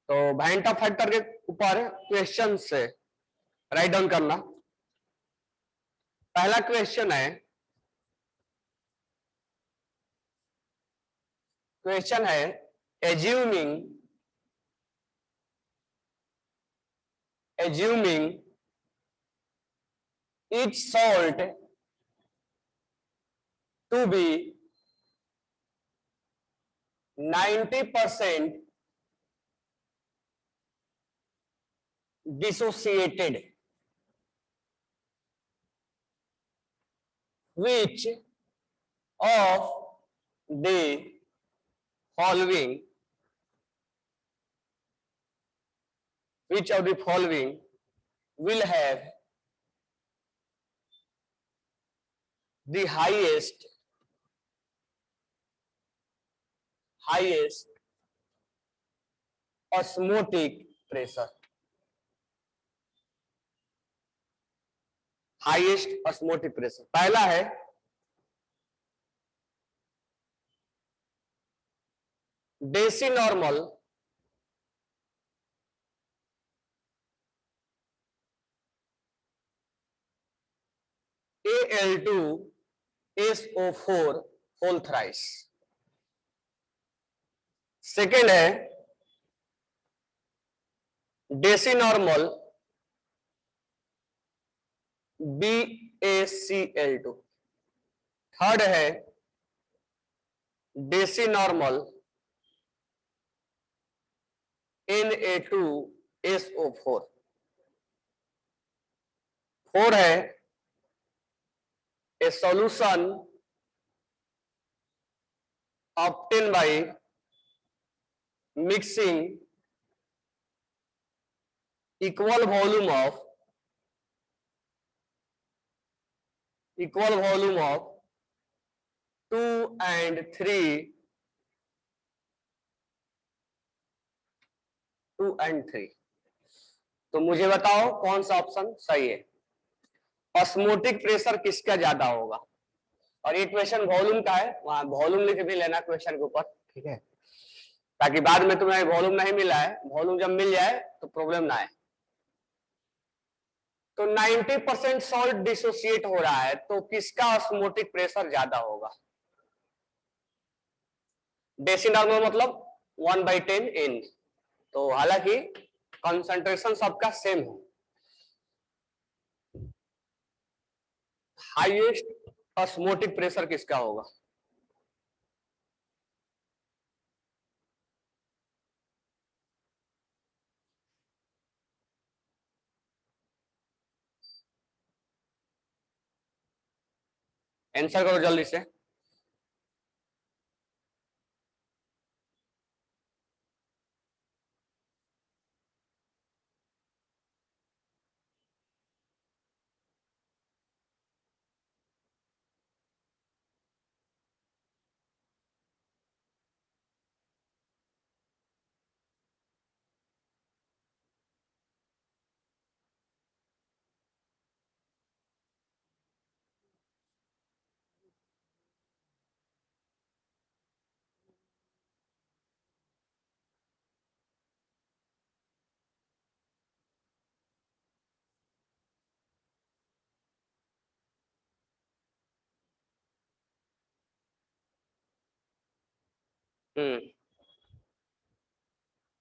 तो वैंटा फैक्टर के ऊपर क्वेश्चन से राइट डाउन करना। पहला क्वेश्चन है assuming each salt to be 90% dissociated, which of the following will have the highest osmotic pressure? Highest osmotic pressure. पहला है deci normal Al2SO4 whole thrice. Second है डेसी नॉर्मल BaCl2। थर्ड है deci normal Na2SO4। Four है a solution obtained by mixing equal volume of 2 and 3 तो मुझे बताओ कौन सा ऑप्शन सही है। ऑस्मोटिक प्रेशर किसका ज्यादा होगा? और ये क्वेश्चन वॉल्यूम का है, वहां वॉल्यूम लिख भी लेना क्वेश्चन के ऊपर, ठीक है, ताकि बाद में तुम्हें वॉल्यूम नहीं मिला है, वॉल्यूम जब मिल जाए तो प्रॉब्लम ना आए। तो 90% सॉल्ट डिसोसिएट हो रहा है, तो किसका ऑस्मोटिक प्रेशर ज्यादा होगा? डेसी नॉर्मल मतलब 1/10 N। तो हालांकि कंसंट्रेशन सबका सेम है। हाईएस्ट ऑस्मोटिक प्रेशर किसका होगा? आंसर करो जल्दी से।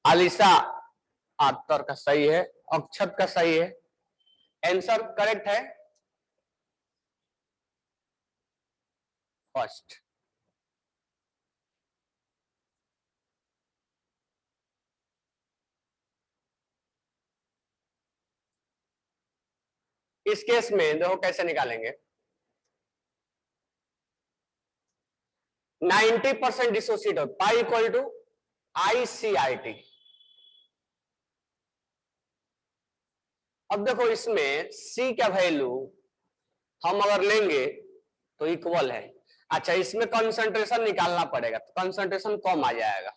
आलिशा आत्तर का सही है, अक्षत का सही है। आंसर करेक्ट है फर्स्ट। इस केस में देखो कैसे निकालेंगे। 90% डिसोसिएट हो, पाई इक्वल टू ICIT। अब देखो इसमें C का वैल्यू हम अगर लेंगे तो इक्वल है। अच्छा, इसमें कंसंट्रेशन निकालना पड़ेगा, तो कंसंट्रेशन कम आ जाएगा।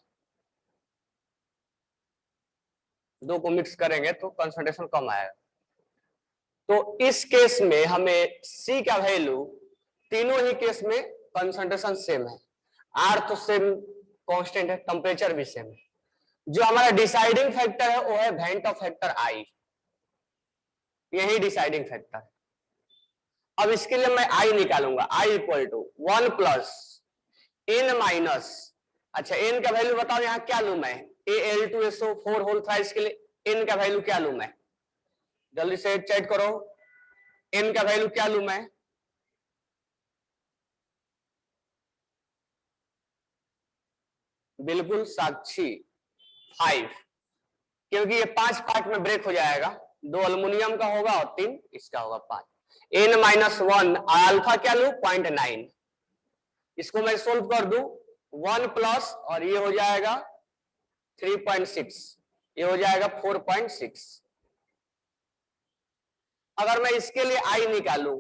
दो को मिक्स करेंगे तो कंसंट्रेशन कम आएगा। तो इस केस में हमें C का वैल्यू, तीनों ही केस में कंसंट्रेशन सेम है, R तो सेम कांस्टेंट है, टेम्परेचर भी सेम है, जो हमारा डिसाइडिंग फैक्टर है वो है वेंट फैक्टर आई, यही डिसाइडिंग फैक्टर। अब इसके लिए मैं आई निकालूंगा, I equal to 1 plus N minus, अच्छा एन का वैल्यू बताओ यहां क्या लू मैं, Al2SO4 होल थ्राइस के लिए एन का वैल्यू क्या लू मैं, जल्दी से चेक करो एन का वैल्यू क्या लू मैं। बिल्कुल साक्षी 5, क्योंकि ये 5 पार्ट में ब्रेक हो जाएगा, 2 अल्युमिनियम का होगा और 3 इसका होगा 5। n-1 अल्फा क्या लू 0.9, इसको मैं सोल्व कर दूं 1 प्लस और ये हो जाएगा 3.6, ये हो जाएगा 4.6। अगर मैं इसके लिए आई निकालू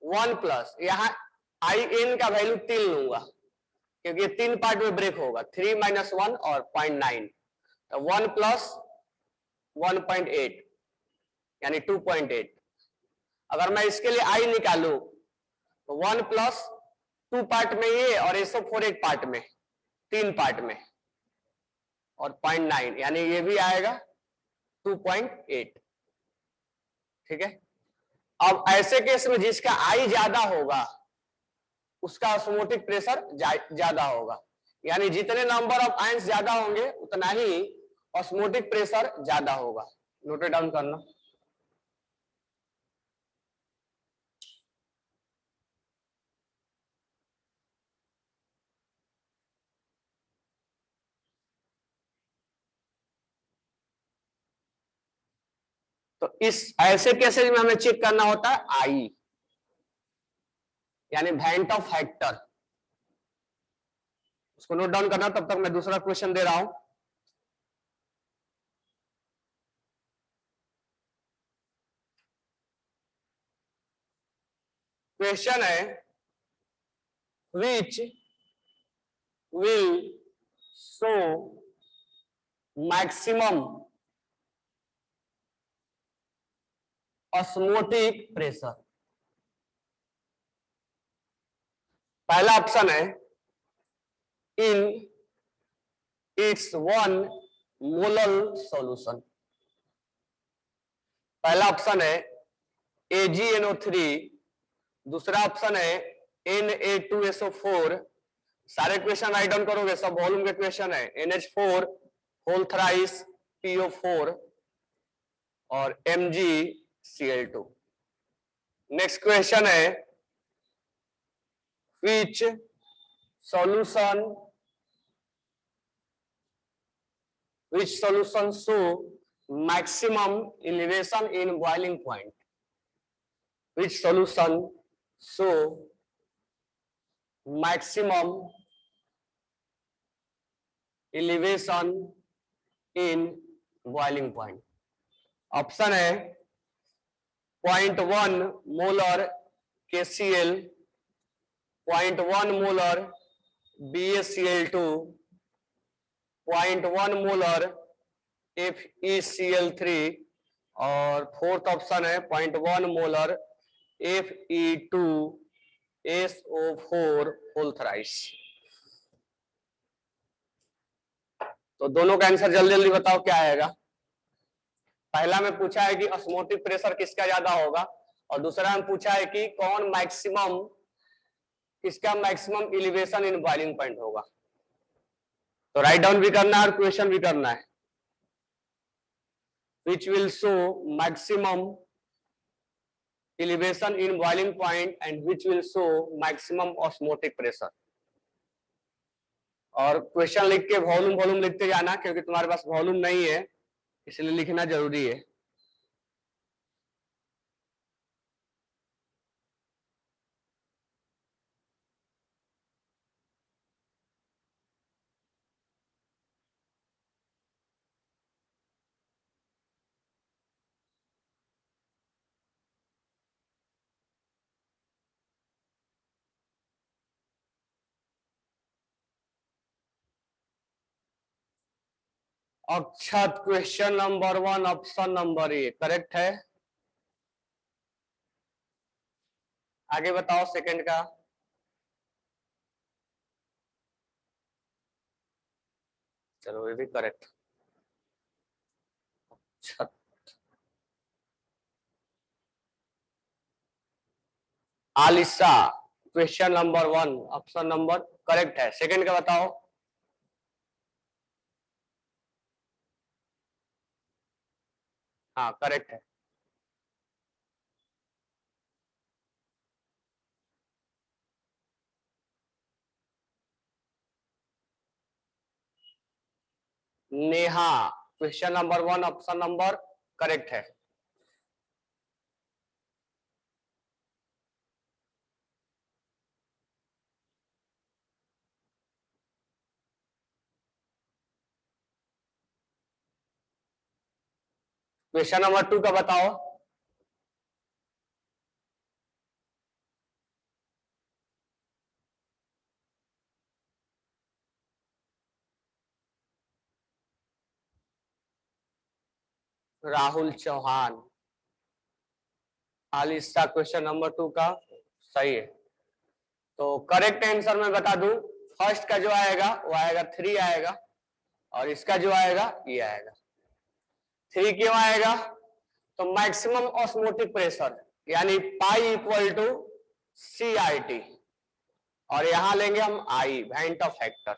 1 प्लस, यहां आई एन का वैल्यू 3 लूंगा क्योंकि ये 3 पार्ट में ब्रेक होगा, 3 - 1 और 0.9, तो 1 प्लस 1.8 यानी 2.8। अगर मैं इसके लिए आई निकालू तो 1 प्लस 2 पार्ट में ये और SO4 एक पार्ट में, 3 पार्ट में, और 0.9 यानी ये भी आएगा 2.8। ठीक है, अब ऐसे केस में जिसका आई ज्यादा होगा उसका ऑस्मोटिक प्रेशर ज्यादा होगा, यानी जितने नंबर ऑफ आयंस ज्यादा होंगे उतना ही ऑस्मोटिक प्रेशर ज्यादा होगा। नोट डाउन करना। तो इस ऐसे केसेस में हमें चेक करना होता है आई, यानी वेंट ऑफ फैक्टर, उसको नोट डाउन करना। तब तक मैं दूसरा क्वेश्चन दे रहा हूं। क्वेश्चन है which will show maximum osmotic pressure. पहला ऑप्शन है इन इट्स 1 मोलर सॉल्यूशन, पहला ऑप्शन है AgNO3, दूसरा ऑप्शन है Na2SO4। सारे क्वेश्चन राइट डाउन करोगे, सब वॉल्यूम के क्वेश्चन है। NH4 होल थ्राइस PO4 और MgCl2। नेक्स्ट क्वेश्चन है which solution show maximum elevation in boiling point, which solution show maximum elevation in boiling point। Option है 0.1 molar KCl, 0.1 molar BaCl2, 0.1 molar FeCl3 और fourth option है 0.1 molar Fe2SO4 whole thrice. तो दोनों का answer जल्दी जल्दी बताओ क्या आएगा। पहला में पूछा है कि ऑस्मोटिक प्रेशर किसका ज्यादा होगा, और दूसरा में पूछा है कि कौन मैक्सिमम, किसका maximum elevation in boiling point होगा। तो राइट डाउन भी करना है और क्वेश्चन भी करना है। which will show maximum elevation in boiling point and which will show maximum osmotic pressure। और क्वेश्चन लिख के वॉल्यूम वॉल्यूम लिखते जाना, क्योंकि तुम्हारे पास वॉल्यूम नहीं है इसलिए लिखना जरूरी है। Akshat question number 1 option number A correct है। आगे बताओ सेकंड का। चलो ये भी correct. Alisha, question number 1 option number correct है। सेकंड का बताओ। हाँ करेक्ट है। Neha, question number 1 option number correct है। क्वेश्चन नंबर 2 का बताओ। राहुल चौहान, आलिशा क्वेश्चन नंबर 2 का सही है। तो करेक्ट आंसर मैं बता दूं, फर्स्ट का जो आएगा वो आएगा 3 आएगा, और इसका जो आएगा ये आएगा 3। क्यों आएगा? तो मैक्सिमम ऑस्मोटिक प्रेशर यानी पाई इक्वल टू CRT, और यहां लेंगे हम आई, वेंट ऑफ फैक्टर।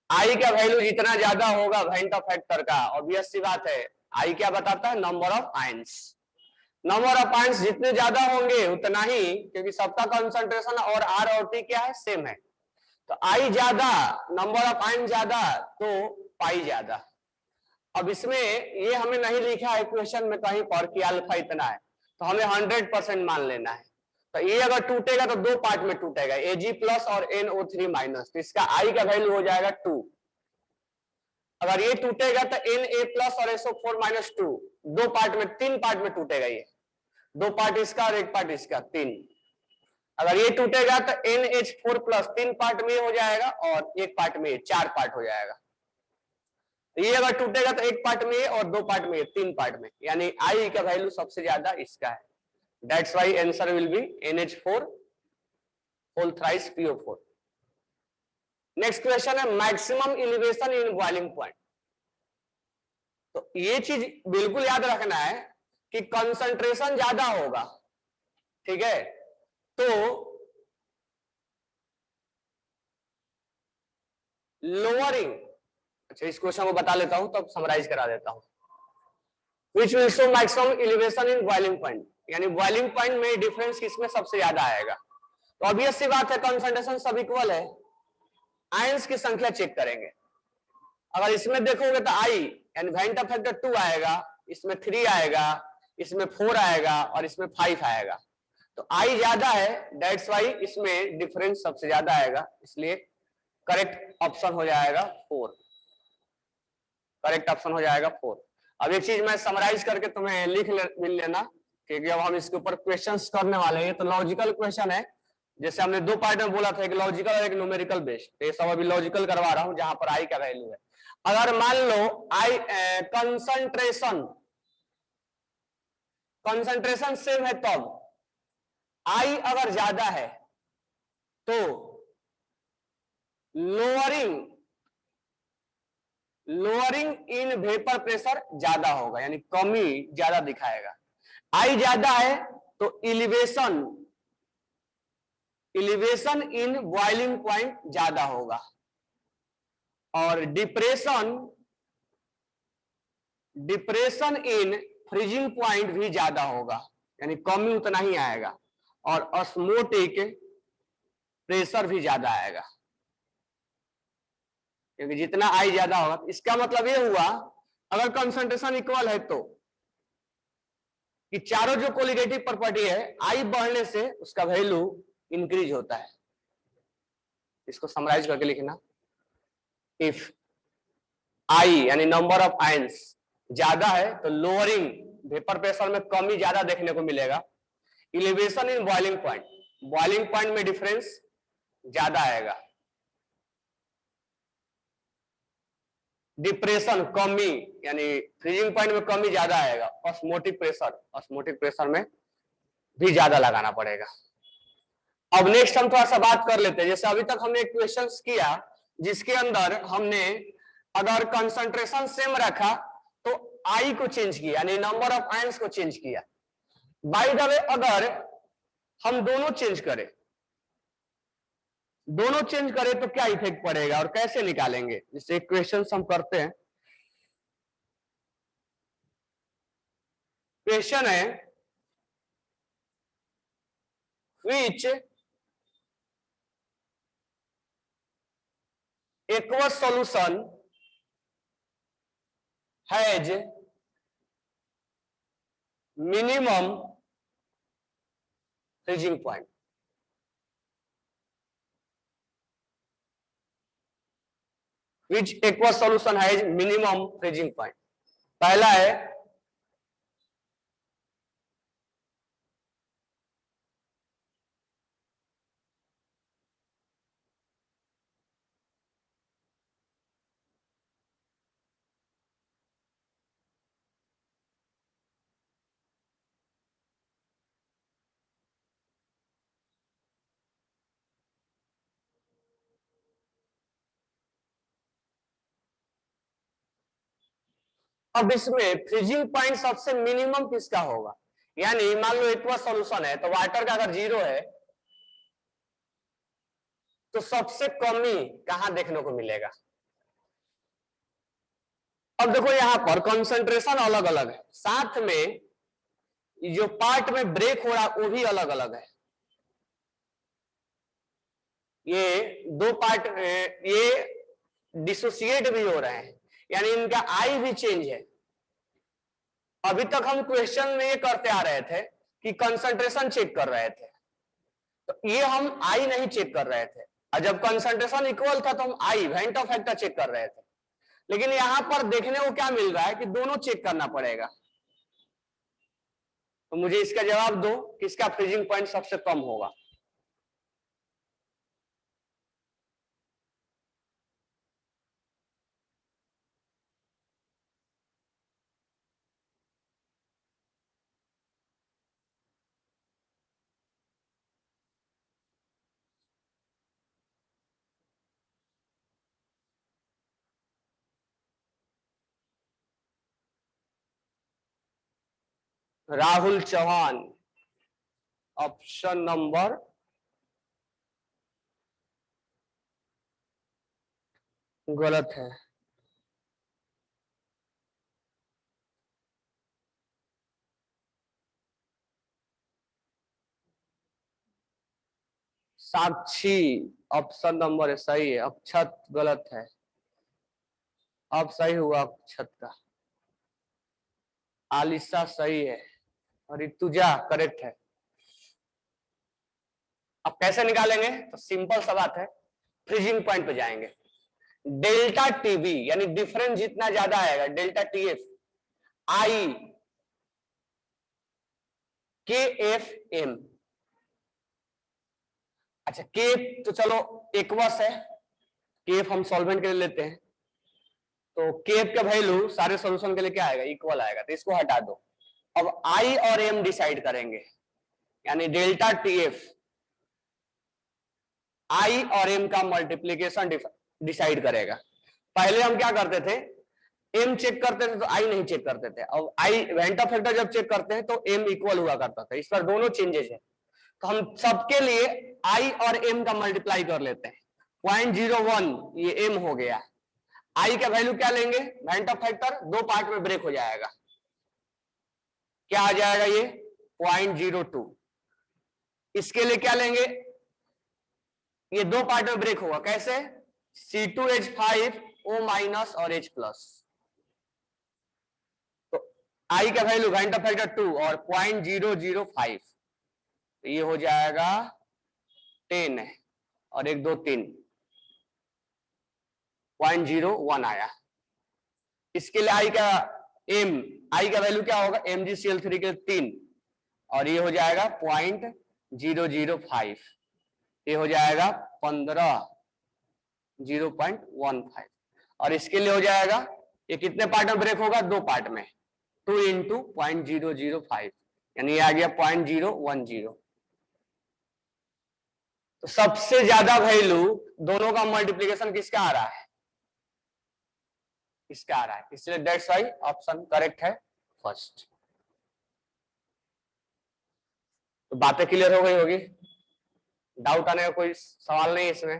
आई का वैल्यू जितना ज्यादा होगा वेंट ऑफ फैक्टर का, ऑब्वियस सी बात है, आई क्या बताता है? Number of ions. Number of ions जितने ज्यादा होंगे उतना ही, क्योंकि सबका कंसंट्रेशन और आर और टी क्या है? सेम है। तो आई ज्यादा, नंबर ऑफ आयन ज्यादा, तो पाई ज्यादा। अब इसमें ये हमें नहीं लिखा है क्वेश्चन में कहीं पर कि अल्फा इतना है, तो हमें 100% मान लेना है। तो ये अगर टूटेगा तो दो पार्ट में टूटेगा, Ag प्लस और NO3 माइनस, तो इसका आई का वैल्यू हो जाएगा 2। अगर ये टूटेगा तो Na प्लस और SO4 माइनस 2, दो पार्ट में, 3 पार्ट में टूटेगा ये, दो पार्ट इसका और एक पार्ट इसका, 3। अगर ये टूटेगा तो NH4 प्लस 3 पार्ट में हो जाएगा और एक पार्ट में 4 पार्ट हो जाएगा। ये अगर टूटेगा तो एक पार्ट में और दो पार्ट में, 3 पार्ट में, यानी आई का वैल्यू सबसे ज्यादा इसका है। That's why answer will be NH4 whole thrice PO4। Next question है maximum elevation in boiling point. तो ये चीज बिल्कुल याद रखना है कि कंसंट्रेशन ज्यादा होगा, ठीक है, तो लोअरिंग, अच्छा इस क्वेश्चन को बता लेता हूं तब समराइज करा देता हूं। Which will show maximum elevation in boiling point, यानी बॉइलिंग पॉइंट में डिफरेंस किसमें सबसे ज्यादा आएगा। तो ऑब्वियस सी बात है, कंसंट्रेशन सब इक्वल है, आयंस की संख्या चेक करेंगे। अगर इसमें देखोगे तो आई यानी वेंट ऑफ फैक्टर 2 आएगा, इसमें 3 आएगा, इसमें 4 आएगा और इसमें 5 आएगा। तो आई ज्यादा है, दैट्स वाई इसमें डिफरेंस सबसे ज्यादा आएगा, इसलिए करेक्ट ऑप्शन हो जाएगा 4। करेक्ट ऑप्शन हो जाएगा 4। अब एक चीज मैं समराइज करके तुम्हें लिख मिल लेना, क्योंकि अब हम इसके ऊपर क्वेश्चंस करने वाले हैं। तो लॉजिकल क्वेश्चन है, जैसे हमने दो पार्ट में बोला था, एक लॉजिकल और एक न्यूमेरिकल बेस्ड। तो ये सब अभी लॉजिकल करवा रहा हूं जहां पर आई का वैल्यू है। अगर मान लो आई कंसंट्रेशन सेम है, तब आई अगर ज्यादा है तो लोअरिंग इन वेपर प्रेशर ज्यादा होगा, यानी कमी ज्यादा दिखाएगा। आई ज्यादा है तो इलिवेशन इन बॉइलिंग पॉइंट ज्यादा होगा, और डिप्रेशन इन फ्रीजिंग पॉइंट भी ज्यादा होगा, यानी कमी उतना ही आएगा, और ऑस्मोटिक प्रेशर भी ज्यादा आएगा, क्योंकि जितना आई ज्यादा होगा। इसका मतलब ये हुआ, अगर कंसंट्रेशन इक्वल है तो कि चारों जो कोलिगेटिव प्रॉपर्टी है, आई बढ़ने से उसका वैल्यू इंक्रीज होता है। इसको समराइज करके लिखना, इफ आई यानी नंबर ऑफ आयंस ज्यादा है तो लोअरिंग वेपर प्रेशर में कमी ज्यादा देखने को मिलेगा। इलिवेशन इन बॉइलिंग पॉइंट में डिफरेंस ज्यादा आएगा। डिप्रेशन कमी यानी फ्रीजिंग पॉइंट में कमी ज्यादा आएगा। ऑस्मोटिक प्रेशर में भी ज्यादा लगाना पड़ेगा। अब नेक्स्ट हम थोड़ा सा बात कर लेते हैं, जैसे अभी तक हमने क्वेश्चंस किया जिसके अंदर हमने अगर कंसंट्रेशन सेम रखा तो आई को चेंज किया, यानी नंबर ऑफ आयंस को चेंज किया। बाय द वे अगर हम दोनों चेंज करें तो क्या इफेक्ट पड़ेगा और कैसे निकालेंगे, जैसे क्वेश्चन हम करते हैं। क्वेश्चन है which aqueous solution has minimum freezing point। which aqueous solution has minimum freezing point। पहला है अब इसमें फ्रीजिंग पॉइंट सबसे मिनिमम किसका होगा, यानी मान लो एक्वस सॉल्यूशन है तो वाटर का अगर 0 है तो सबसे कमी कहां देखने को मिलेगा। अब देखो यहां पर कंसंट्रेशन अलग अलग है, साथ में जो पार्ट में ब्रेक हो रहा है वो भी अलग अलग है। ये दो पार्ट ये डिसोसिएट भी हो रहे हैं, यानी इनका आई भी चेंज है। अभी तक हम क्वेश्चन में ये करते आ रहे थे कि कंसंट्रेशन चेक कर रहे थे, तो ये हम आई नहीं चेक कर रहे थे, और जब कंसंट्रेशन इक्वल था तो हम i van't Hoff factor check कर रहे थे। लेकिन यहां पर देखने को क्या मिल रहा है कि दोनों चेक करना पड़ेगा। तो मुझे इसका जवाब दो, किसका फ्रीजिंग पॉइंट सबसे कम होगा। राहुल चौहान, ऑप्शन नंबर गलत है। साक्षी, ऑप्शन नंबर सही है। अक्षत गलत है, अब सही हुआ अक्षत का। आलिशा सही है और ऋतुजा करेक्ट है। अब कैसे निकालेंगे, तो सिंपल सा बात है, फ्रीजिंग पॉइंट पे जाएंगे। डेल्टा टीबी यानी डिफरेंस जितना ज्यादा आएगा, डेल्टा टीएफ आई के एफ एम। अच्छा के तो चलो एक्वस है, केफ हम सॉल्वेंट के लिए लेते हैं, तो केफ का वैल्यू सारे सॉल्यूशन के लिए क्या आएगा, इक्वल आएगा, तो इसको हटा दो। अब आई और एम डिसाइड करेंगे, यानी डेल्टा टीएफ आई और एम का मल्टीप्लीकेशन डिसाइड करेगा। पहले हम क्या करते थे, एम चेक करते थे तो आई नहीं चेक करते थे। अब आई वेंट ऑफ फैक्टर जब चेक करते हैं तो एम इक्वल हुआ करता था। इस पर दोनों चेंजेस है, तो हम सबके लिए आई और एम का मल्टीप्लाई कर लेते हैं। 0.01 ये एम हो गया। आई का वैल्यू क्या लेंगे, वेंट ऑफ फैक्टर, दो पार्ट में ब्रेक हो जाएगा, क्या आ जाएगा ये 0.02। इसके लिए क्या लेंगे, ये दो पार्ट में ब्रेक होगा, कैसे, C2H5O माइनस और H प्लस। तो आई का वैल्यू वेंट ऑफ फैक्टर 2 और 0.005, तो ये हो जाएगा 10 है, और 1 2 3 0.01 आया। इसके लिए आई का वैल्यू क्या होगा, MgCl3 के 3, और ये हो जाएगा 0.005, ये हो जाएगा 0.15। और इसके लिए हो जाएगा, ये कितने पार्ट में ब्रेक होगा, दो पार्ट में, 2 इंटू 0.005, यानी ये आ गया 0.010। तो सबसे ज्यादा वैल्यू दोनों का मल्टीप्लीकेशन किसका आ रहा है, इसका आ रहा है, इसलिए दैट्स व्हाई ऑप्शन करेक्ट है फर्स्ट। तो बातें क्लियर हो गई होगी, डाउट आने का कोई सवाल नहीं इसमें।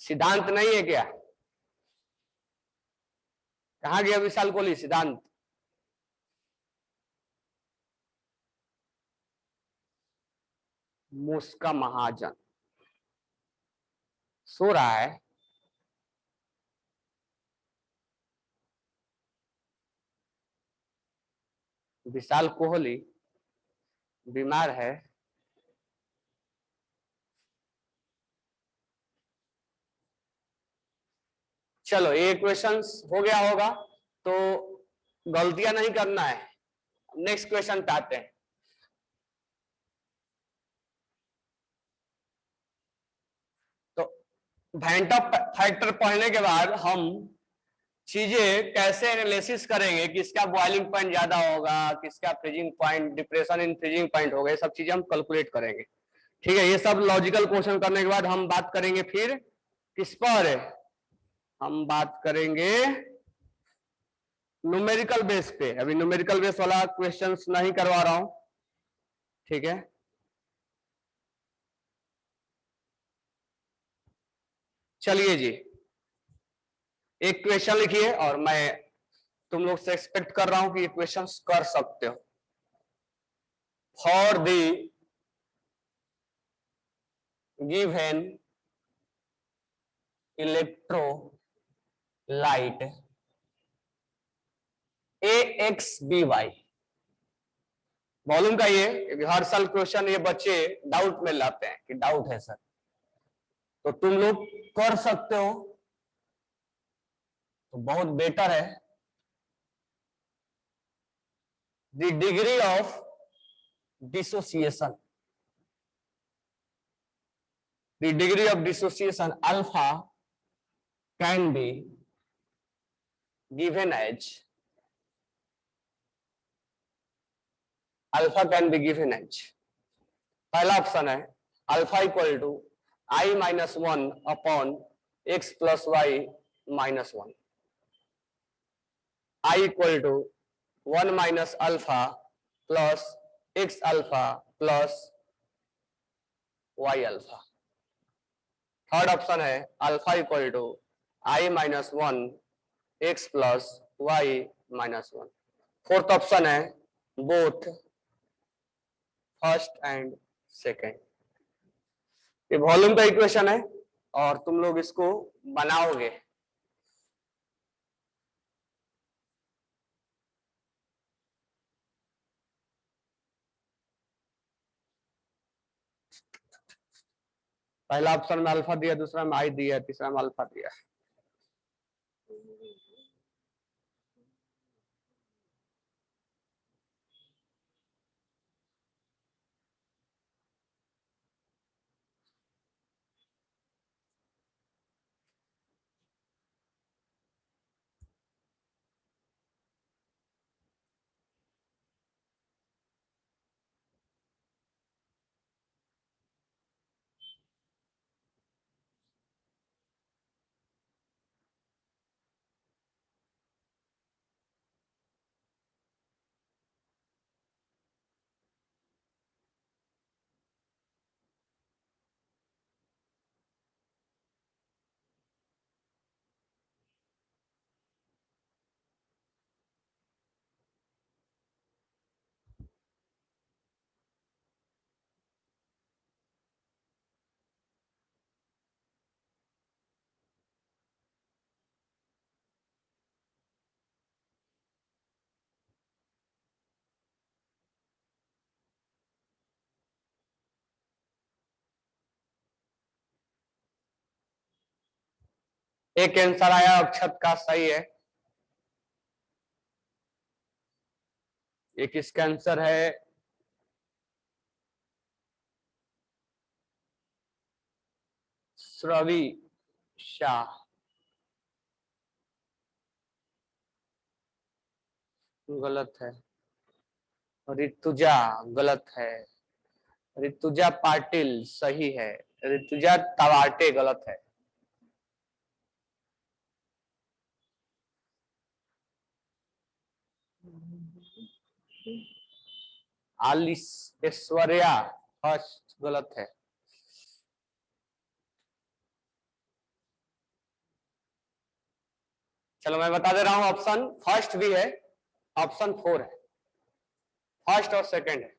सिद्धांत नहीं है क्या? कहाँ गया विशाल कोहली सिद्धांत? मुस्का महाजन सो रहा है। विशाल कोहली बीमार है। चलो ये क्वेश्चन हो गया होगा, तो गलतियां नहीं करना है। नेक्स्ट क्वेश्चन पे आते हैं। तो वेंटॉप फैक्टर पढ़ने के बाद हम चीजें कैसे एनालिसिस करेंगे, किसका बॉइलिंग पॉइंट ज्यादा होगा, किसका freezing point, depression in freezing point होगा, ये सब चीजें हम कैलकुलेट करेंगे। ठीक है, ये सब लॉजिकल क्वेश्चन करने के बाद हम बात करेंगे फिर किस पर, हम बात करेंगे न्यूमेरिकल बेस पे। अभी न्यूमेरिकल बेस वाला क्वेश्चंस नहीं करवा रहा हूं, ठीक है। चलिए जी, एक क्वेश्चन लिखिए और मैं तुम लोग से एक्सपेक्ट कर रहा हूं कि ये क्वेश्चंस कर सकते हो। For the given electrolyte AXBY, volume का ये हर साल क्वेश्चन ये बच्चे डाउट में लाते हैं कि डाउट है सर, तो तुम लोग कर सकते हो तो बहुत बेटर है। The degree of dissociation, the degree of dissociation alpha can be given as, alpha can be given as, पहला ऑप्शन है alpha equal to I-1 upon x plus Y minus 1, I equal to 1 minus alpha plus x alpha plus y alpha. Third option है alpha equal to I-1 x plus Y minus 1। Fourth option है both first and second. ये volume का equation है और तुम लोग इसको बनाओगे। पहला ऑप्शन में अल्फा दिया, दूसरा में आई दिया, तीसरा में अल्फा दिया। एक आंसर आया अक्षत का, सही है। ये किसका आंसर है? श्रवी शाह, गलत है। ऋतुजा गलत है। ऋतुजा पाटिल सही है, ऋतुजा तवाटे गलत है। आलिस ऐश्वर्या फर्स्ट गलत है। चलो मैं बता दे रहा हूं, ऑप्शन फर्स्ट भी है, ऑप्शन 4 है, फर्स्ट और सेकंड है,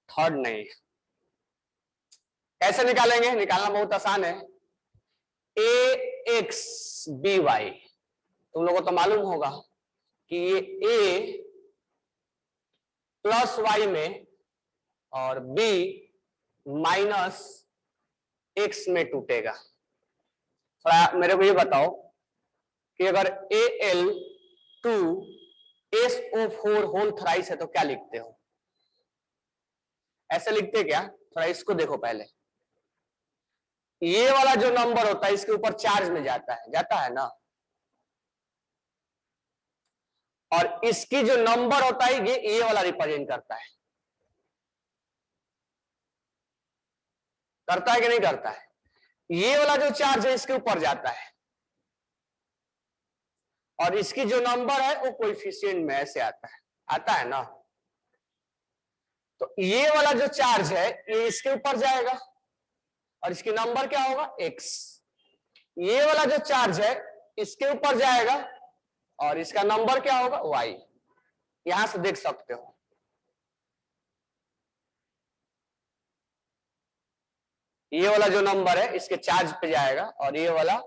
थर्ड नहीं है। कैसे निकालेंगे? निकालना बहुत आसान है। ए एक्स बी वाई, तुम लोगों को तो मालूम होगा कि ये ए प्लस वाई में और बी माइनस एक्स में टूटेगा। थोड़ा मेरे को ये बताओ कि अगर Al2SO4 होल थ्राइस है तो क्या लिखते हो? ऐसे लिखते क्या? थोड़ा इसको देखो पहले। ये वाला जो नंबर होता है इसके ऊपर चार्ज में जाता है ना, और इसकी जो नंबर होता है ये वाला रिप्रेजेंट करता है कि नहीं करता है? ये वाला जो चार्ज है इसके ऊपर जाता है, और इसकी जो नंबर है वो कोएफिशिएंट में ऐसे आता है ना। तो ये वाला जो चार्ज है ये इसके ऊपर जाएगा और इसकी नंबर क्या होगा? एक्स। ये वाला जो चार्ज है इसके ऊपर जाएगा और इसका नंबर क्या होगा? वाई। यहां से देख सकते हो, ये वाला जो नंबर है इसके चार्ज पे जाएगा और ये वाला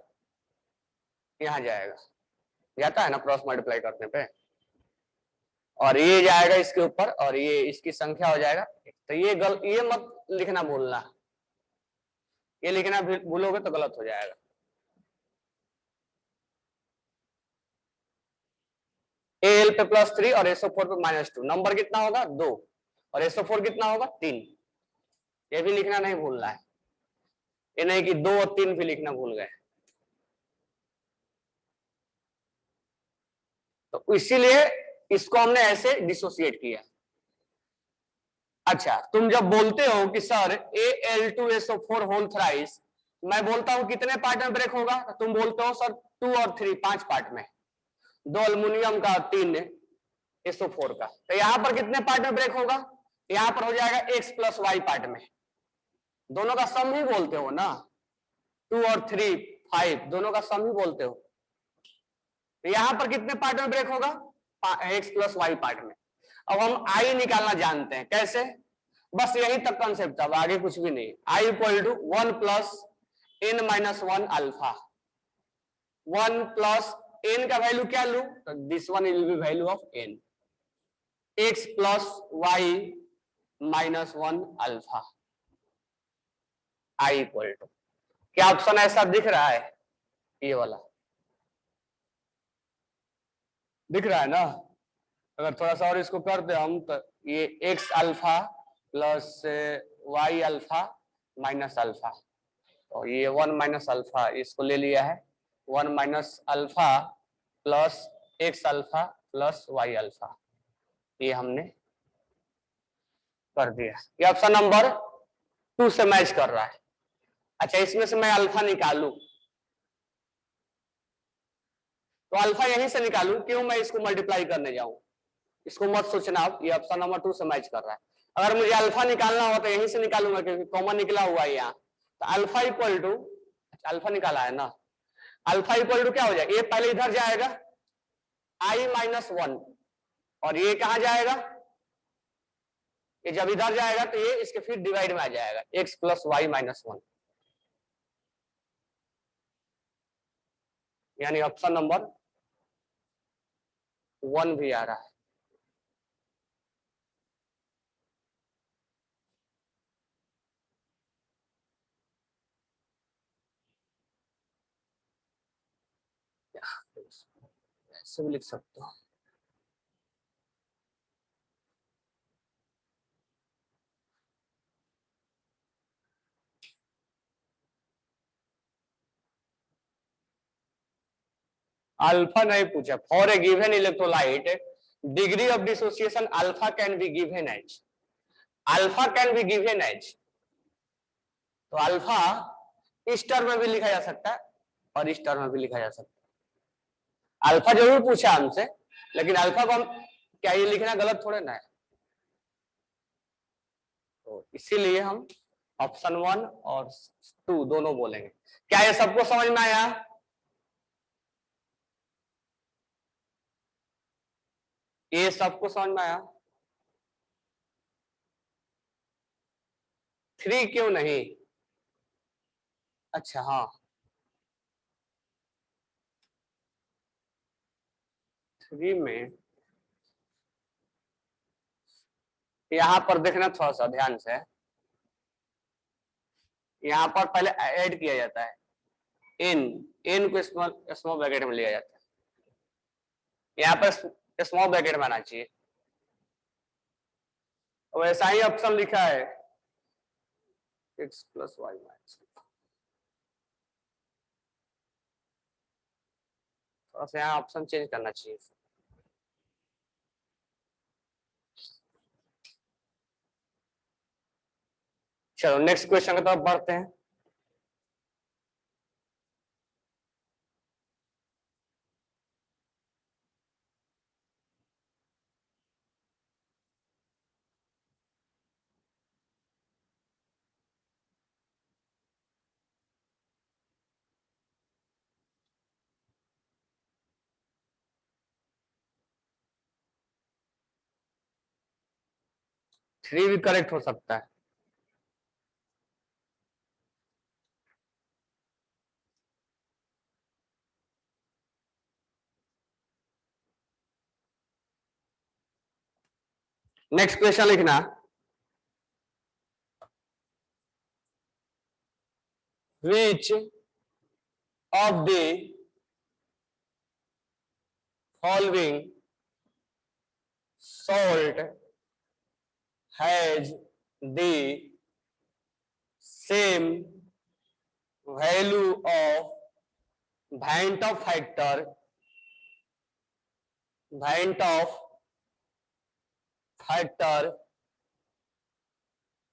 यहां जाता है ना क्रॉस मल्टीप्लाई करने पे, और ये जाएगा इसके ऊपर और ये इसकी संख्या हो जाएगा। तो ये मत लिखना भूलना, ये लिखना भूलोगे तो गलत हो जाएगा। Al पे +3 और SO4 पे -2, नंबर कितना होगा? 2, और SO4 कितना होगा? 3। ये भी लिखना नहीं भूलना है, ये नहीं कि 2 और 3 भी लिखना भूल गए। तो इसीलिए इसको हमने ऐसे डिसोसिएट किया। अच्छा, तुम जब बोलते हो कि सर Al2SO4 होल थ्राइस, मैं बोलता हूं कितने पार्ट में ब्रेक होगा? तुम बोलते हो सर 2 और 3, 5 पार्ट में, 2 अल्युमिनियम का, 3 SO4 का। तो यहां पर कितने पार्ट में ब्रेक होगा? यहां पर हो जाएगा x + y पार्ट में। दोनों का सम ही बोलते हो ना, 2 और 3, 5 दोनों का सम ही बोलते हो। तो यहां पर कितने पार्ट में ब्रेक होगा? x + y पार्ट में। अब हम i निकालना जानते हैं, कैसे? बस यही तक कंसेप्ट, अब आगे कुछ भी नहीं। i = 1 + n - 1 alpha. 1 + n का वैल्यू क्या लू? This one will be value of n, x + y - 1 alpha. i = क्या ऑप्शन ऐसा दिख रहा है? ये वाला दिख रहा है ना? अगर थोड़ा सा और इसको करते हम तो ये x alpha + y alpha - alpha, तो ये 1 - अल्फा इसको ले लिया है, 1 - alpha + x alpha + y alpha, ये हमने कर दिया। ये ऑप्शन नंबर 2 से मैच कर रहा है। अच्छा, इसमें से मैं अल्फा निकालू तो अल्फा यहीं से निकालू, क्यों मैं इसको मल्टीप्लाई करने जाऊं? इसको मत सोचना, ये ऑप्शन नंबर 2 से मैच कर रहा है। अगर मुझे अल्फा निकालना हो तो यहीं से निकालूंगा क्योंकि कॉमन निकला हुआ है यहाँ। तो अल्फा = अल्फा निकाला है ना, अल्फा = क्या हो जाएगा? ये पहले इधर जाएगा i - 1, और ये कहां जाएगा? ये जब इधर जाएगा तो ये इसके फिर डिवाइड में आ जाएगा, x + y - 1, यानी ऑप्शन नंबर 1 भी आ रहा है। ऐसे भी लिख सकते हो। अल्फा नहीं पूछा। For a given electrolyte, degree of dissociation alpha can be given as alpha can be given as, तो अल्फा इस टर्म में भी लिखा जा सकता है और इस टर्म में भी लिखा जा सकता है। अल्फा जरूर पूछा हमसे, लेकिन अल्फा को हम क्या ये लिखना गलत थोड़े ना है, तो इसीलिए हम ऑप्शन 1 और 2 दोनों बोलेंगे। क्या ये सबको समझ में आया? ये सबको समझ में आया? 3 क्यों नहीं? अच्छा हाँ, 3 में यहां पर देखना थोड़ा सा ध्यान से, यहां पर पहले ऐड किया जाता है एन, एन को स्मॉल स्मॉल ब्रैकेट में लिया जाता है, यहाँ पर स्मॉल ब्रैकेट में आना चाहिए। वैसा ही ऑप्शन लिखा है x प्लस वाई माइनस, थोड़ा सा यहाँ ऑप्शन चेंज करना चाहिए। चलो नेक्स्ट क्वेश्चन की तरफ बढ़ते हैं। थ्री भी करेक्ट हो सकता है। नेक्स्ट क्वेश्चन लिखना, which of the following salt has the same value of Van't factor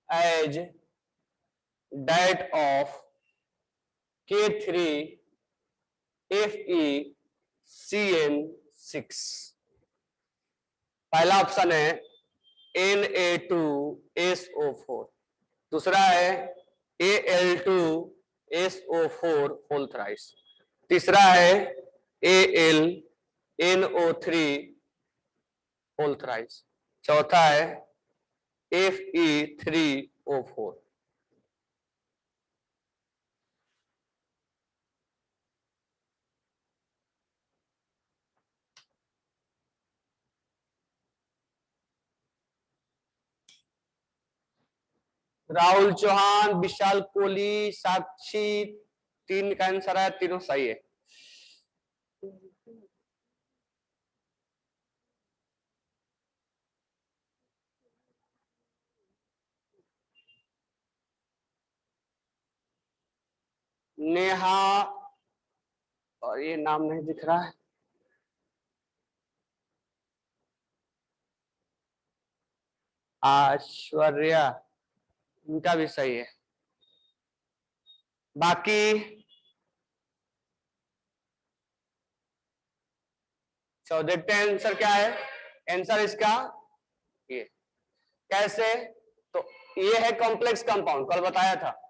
as that of K3FeCN6। पहला ऑप्शन है Na2SO4, दूसरा है Al2SO4 होल थ्राइस, तीसरा है AlNO3 होल थ्राइस, चौथा है Fe3O4। राहुल चौहान, विशाल कोहली, साक्षी, 3 का आंसर है, तीनों सही है। नेहा, और ये नाम नहीं दिख रहा है, ऐश्वर्या, उनका भी सही है। बाकी चलो देखते हैं आंसर क्या है। आंसर इसका ये कैसे, तो ये है कॉम्प्लेक्स कंपाउंड, कल बताया था,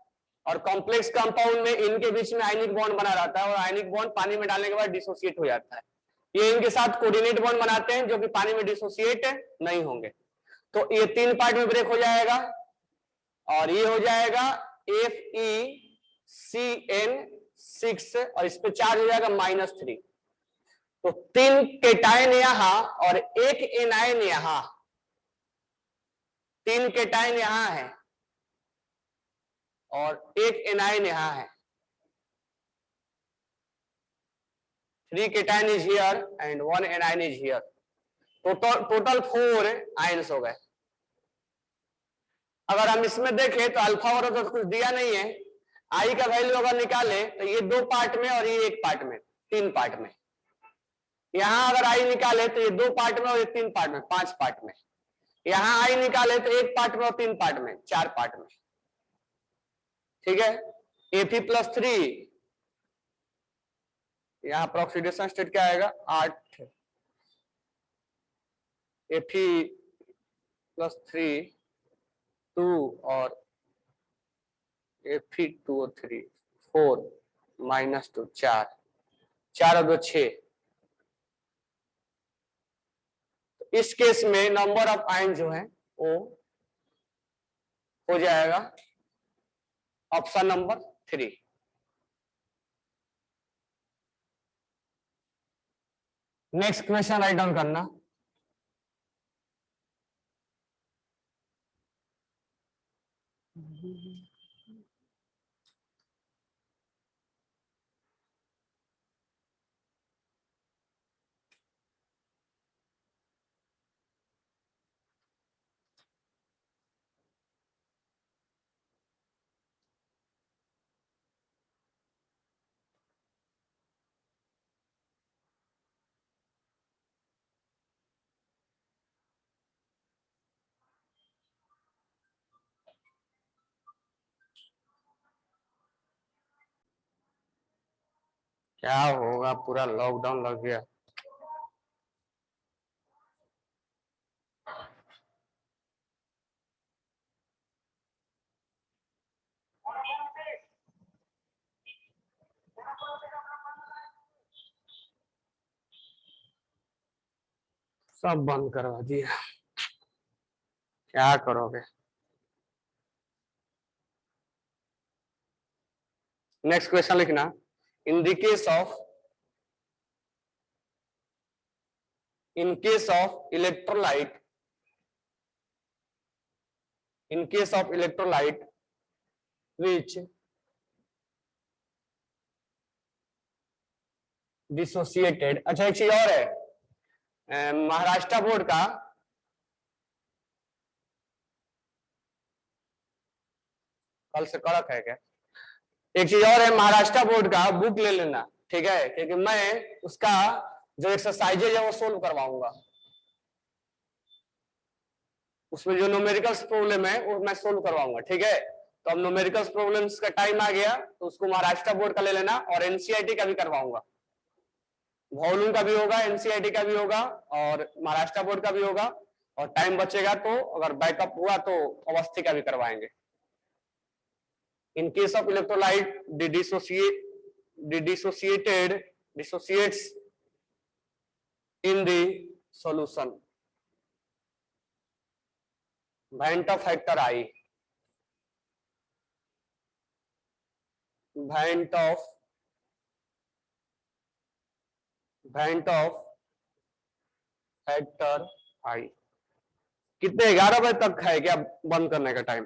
और कॉम्प्लेक्स कंपाउंड में इनके बीच में आयनिक बॉन्ड बना रहता है और आयनिक बॉन्ड पानी में डालने के बाद डिसोसिएट हो जाता है। ये इनके साथ कोऑर्डिनेट बॉन्ड बनाते हैं जो कि पानी में डिसोसिएट नहीं होंगे, तो ये 3 पार्ट में ब्रेक हो जाएगा और ये हो जाएगा FeCN6 और इस पे चार्ज हो जाएगा -3, तो 3 केटायन यहां और 1 एनायन यहां, 3 केटायन यहां है और 1 एनायन यहां है। 3 cation is here and 1 anion is here, total 4 ions हो गए। अगर हम इसमें देखें तो अल्फा और तो कुछ दिया नहीं है, आई का वैल्यू अगर निकाले तो ये 2 पार्ट में और ये 1 पार्ट में, 3 पार्ट में। यहां अगर आई निकाले तो ये 2 पार्ट में और ये 3 पार्ट में, 5 पार्ट में। यहां आई निकाले तो एक पार्ट में और 3 पार्ट में, 4 पार्ट में, ठीक है। Fe+3, यहाँ पर ऑक्सीडेशन स्टेट क्या आएगा 8, Fe+3 2 और Fe2O3 4 -2 4, 4 और 2 6। इस केस में नंबर ऑफ आयन जो है वो हो जाएगा option number 3। Next question write down करना। क्या होगा, पूरा लॉकडाउन लग गया। सब बंद करवा दिया, क्या करोगे। नेक्स्ट क्वेश्चन लिखना। In the case of electrolyte, in case of electrolyte which dissociated, अच्छा एक चीज और है, महाराष्ट्र बोर्ड का कल से कड़क है क्या, एक चीज और है, महाराष्ट्र बोर्ड का बुक ले लेना, ठीक है, क्योंकि मैं उसका जो एक्सरसाइजेज है वो सोल्व करवाऊंगा, उसमें जो न्यूमेरिकल्स प्रॉब्लम है वो मैं सोल्व करवाऊंगा, ठीक है। तो अब न्यूमेरिकल्स प्रॉब्लम्स का टाइम आ गया, तो उसको महाराष्ट्र बोर्ड का ले लेना, और एनसीईआरटी का भी करवाऊंगा, वॉल्यूम का भी होगा, एनसीईआरटी का भी होगा, और महाराष्ट्र बोर्ड का भी होगा, और टाइम बचेगा तो अगर बैकअप हुआ तो अवस्थी का भी करवाएंगे। In case of electrolyte dissociates in the solution, Van't factor I, Van't factor I कितने 11 बजे तक है क्या बंद करने का टाइम?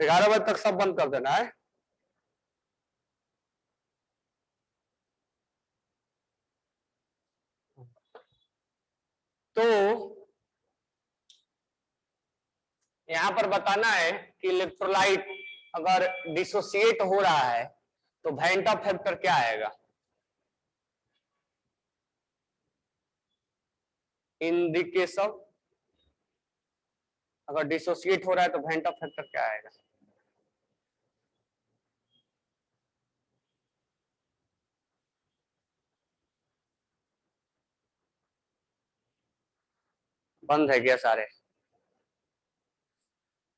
11 बजे तक सब बंद कर देना है। तो यहां पर बताना है कि इलेक्ट्रोलाइट अगर डिसोसिएट हो रहा है तो वैंट फैक्टर क्या आएगा। इन द केस ऑफ अगर डिसोसिएट हो रहा है तो वैंट फैक्टर क्या आएगा। बंद है क्या सारे?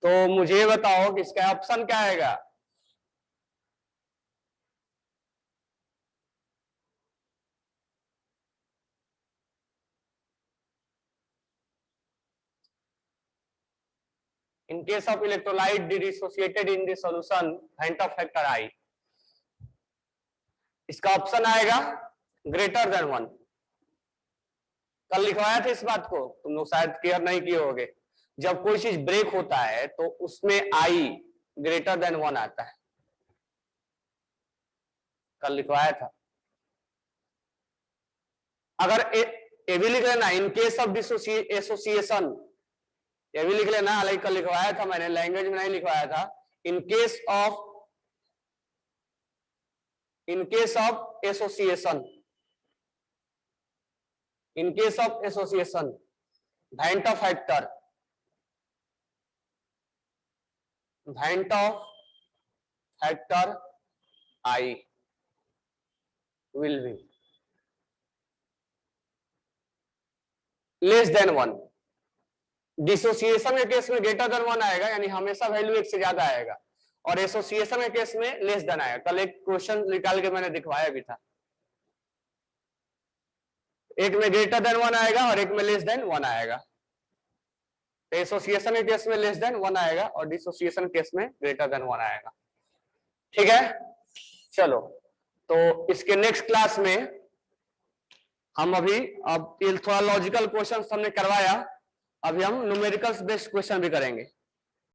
तो मुझे बताओ कि इसका ऑप्शन क्या आएगा। In case of electrolyte dissociated in the solution, Van't factor I, इसका ऑप्शन आएगा ग्रेटर देन 1। कल लिखवाया था इस बात को, तुम लोग शायद केयर नहीं किए होगे। जब कोई चीज ब्रेक होता है तो उसमें आई ग्रेटर देन 1 आता है, कल लिखवाया था। अगर ये भी लिख लेना, इन केस ऑफ एसोसिएशन, ये भी लिख लेना, हालांकि कल लिखवाया था मैंने, लैंग्वेज में नहीं लिखवाया था। In case of in case of association, in case of association, Van't factor I will be less than 1। Dissociation के केस में ग्रेटर देन 1 आएगा, यानी हमेशा वैल्यू 1 से ज्यादा आएगा, और एसोसिएशन के केस में लेस देन आएगा। कल एक क्वेश्चन निकाल के मैंने दिखवाया भी था, एक में ग्रेटर देन 1 आएगा और एक में लेस देन 1 आएगा। एसोसिएशन के केस में लेस देन 1 आएगा और डिसोसिएशन केस में ग्रेटर देन 1 आएगा। ठीक है, चलो तो इसके नेक्स्ट क्लास में हम अभी, अब थोड़ा लॉजिकल क्वेश्चन हमने करवाया, अभी हम न्यूमेरिकल्स बेस्ड क्वेश्चन भी करेंगे।